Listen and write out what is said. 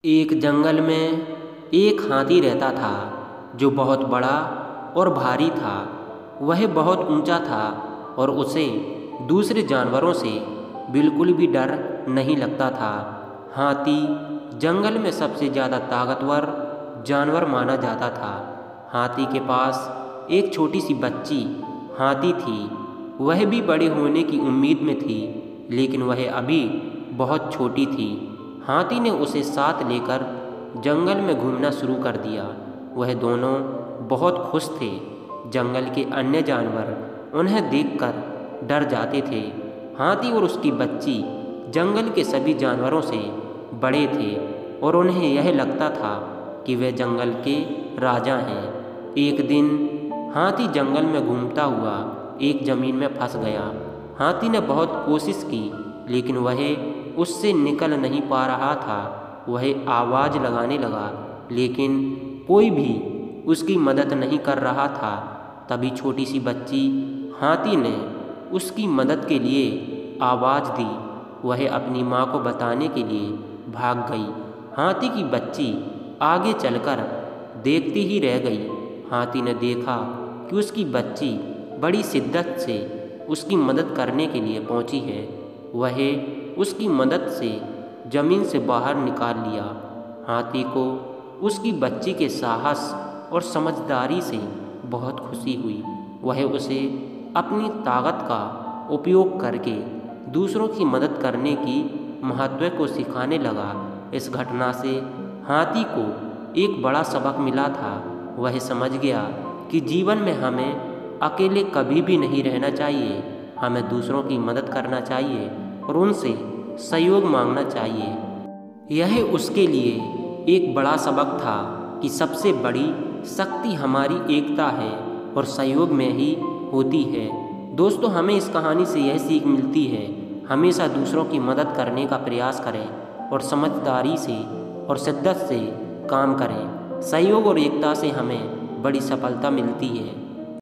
एक जंगल में एक हाथी रहता था जो बहुत बड़ा और भारी था। वह बहुत ऊंचा था और उसे दूसरे जानवरों से बिल्कुल भी डर नहीं लगता था। हाथी जंगल में सबसे ज़्यादा ताकतवर जानवर माना जाता था। हाथी के पास एक छोटी सी बच्ची हाथी थी। वह भी बड़े होने की उम्मीद में थी, लेकिन वह अभी बहुत छोटी थी। हाथी ने उसे साथ लेकर जंगल में घूमना शुरू कर दिया। वह दोनों बहुत खुश थे। जंगल के अन्य जानवर उन्हें देखकर डर जाते थे। हाथी और उसकी बच्ची जंगल के सभी जानवरों से बड़े थे और उन्हें यह लगता था कि वे जंगल के राजा हैं। एक दिन हाथी जंगल में घूमता हुआ एक ज़मीन में फंस गया। हाथी ने बहुत कोशिश की, लेकिन वह उससे निकल नहीं पा रहा था। वह आवाज़ लगाने लगा, लेकिन कोई भी उसकी मदद नहीं कर रहा था। तभी छोटी सी बच्ची हाथी ने उसकी मदद के लिए आवाज़ दी। वह अपनी माँ को बताने के लिए भाग गई। हाथी की बच्ची आगे चलकर देखती ही रह गई। हाथी ने देखा कि उसकी बच्ची बड़ी शिद्दत से उसकी मदद करने के लिए पहुंची है। वह उसकी मदद से ज़मीन से बाहर निकाल लिया। हाथी को उसकी बच्ची के साहस और समझदारी से बहुत खुशी हुई। वह उसे अपनी ताकत का उपयोग करके दूसरों की मदद करने की महत्व को सिखाने लगा। इस घटना से हाथी को एक बड़ा सबक मिला था। वह समझ गया कि जीवन में हमें अकेले कभी भी नहीं रहना चाहिए। हमें दूसरों की मदद करना चाहिए और उनसे सहयोग मांगना चाहिए। यह उसके लिए एक बड़ा सबक था कि सबसे बड़ी शक्ति हमारी एकता है और सहयोग में ही होती है। दोस्तों, हमें इस कहानी से यह सीख मिलती है, हमेशा दूसरों की मदद करने का प्रयास करें और समझदारी से और शिद्दत से काम करें। सहयोग और एकता से हमें बड़ी सफलता मिलती है।